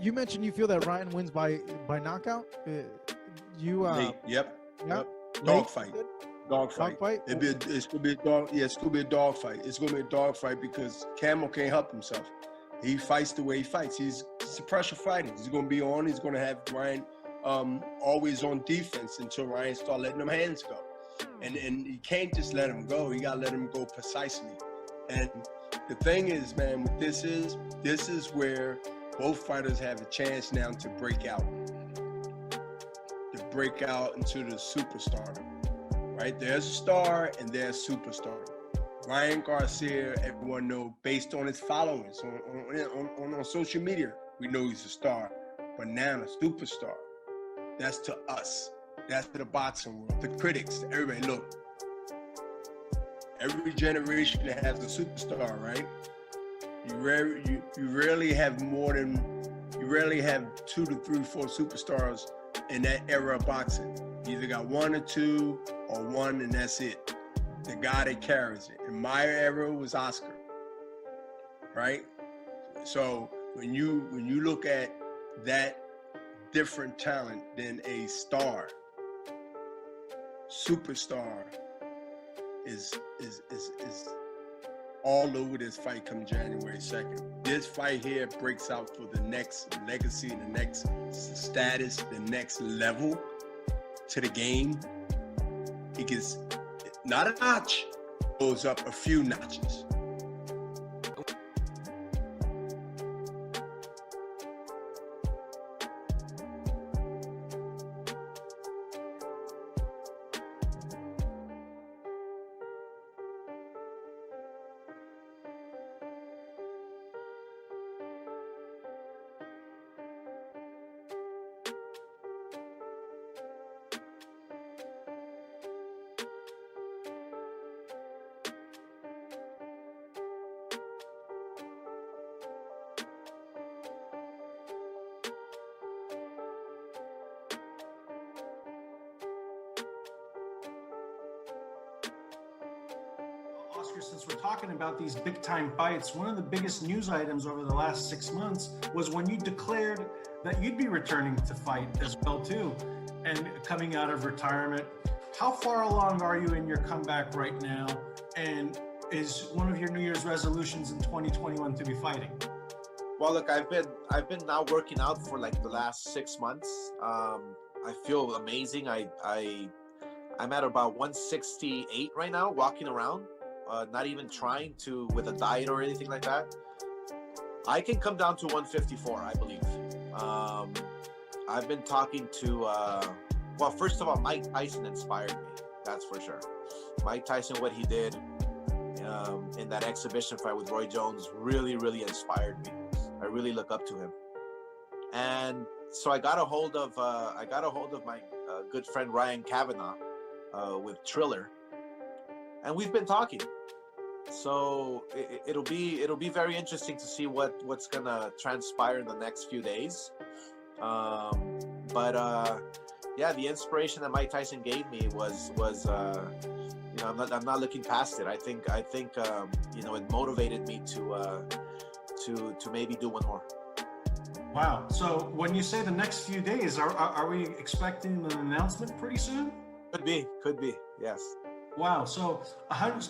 You mentioned you feel that Ryan wins by knockout. You Yep. yeah, Dog fight. dog fight. It's gonna be a dog. Yeah, it's gonna be a dog fight. It's gonna be a dog fight because Campbell can't help himself. He fights the way he fights. He's a pressure fighter. He's gonna be on. He's gonna have Ryan always on defense until Ryan start letting them hands go. And you can't just let him go. You gotta let him go precisely. And the thing is, man, what this is where both fighters have a chance now to break out into the superstar. Right? There's a star and there's superstar. Ryan Garcia, everyone know, based on his followings on social media, we know he's a star. But now a superstar. That's to us. That's to the boxing world, the critics, to everybody. Look, every generation has a superstar, right? You rarely have 2 to 3, 4 superstars in that era of boxing. You either got 1 or 2 or 1 and that's it. The guy that carries it. In my era was Oscar, right? So when you look at that different talent than a star, superstar is all over this fight come January 2nd. This fight here breaks out for the next legacy, the next status, the next level to the game. It gets not a notch, goes up a few notches. Oscar, since we're talking about these big time fights, one of the biggest news items over the last 6 months was when you declared that you'd be returning to fight as well too, and coming out of retirement. How far along are you in your comeback right now? And is one of your New Year's resolutions in 2021 to be fighting? Well, look, I've been now working out for like the last 6 months. I feel amazing. I'm at about 168 right now, walking around. Not even trying to with a diet or anything like that. I can come down to 154, I believe. I've been talking to, well, first of all, Mike Tyson inspired me. That's for sure. Mike Tyson, what he did in that exhibition fight with Roy Jones really, really inspired me. I really look up to him. And so I got a hold of my good friend Ryan Kavanaugh with Triller. And we've been talking, so it'll be very interesting to see what's gonna transpire in the next few days. Yeah, the inspiration that Mike Tyson gave me was I'm not looking past it. I think it motivated me to maybe do one more. Wow. So when you say the next few days, are we expecting an announcement pretty soon? Could be, yes. Wow. So,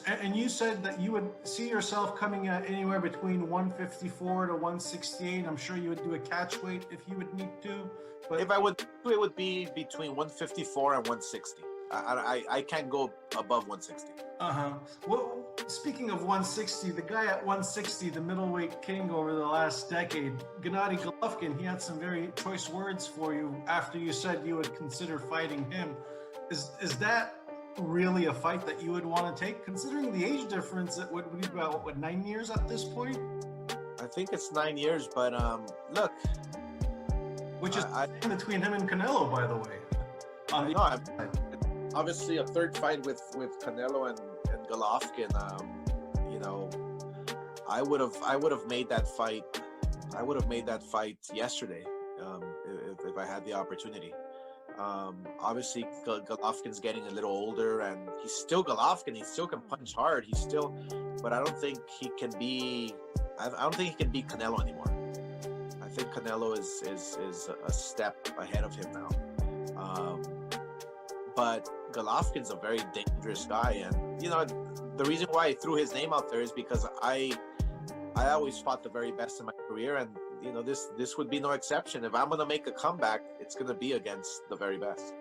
and you said that you would see yourself coming at anywhere between 154 to 168. I'm sure you would do a catch weight if you would need to. But if I would, it would be between 154 and 160. I can't go above 160. Well, speaking of 160, the guy at 160, the middleweight king over the last decade, Gennady Golovkin, he had some very choice words for you after you said you would consider fighting him. Is that really a fight that you would want to take, considering the age difference? That would be about 9 years at this point. I think it's 9 years, but look, which is between him and Canelo, by the way. Obviously a third fight with Canelo and Golovkin. I would have made that fight. I would have made that fight yesterday if I had the opportunity. Obviously Golovkin's getting a little older, and he's still Golovkin. He still can punch hard. But I don't think he can be. I don't think he can beat Canelo anymore. I think Canelo is a step ahead of him now. But Golovkin's a very dangerous guy, and you know the reason why I threw his name out there is because I always fought the very best in my career, and you know this would be no exception. If I'm gonna make a comeback, it's gonna be against the very best.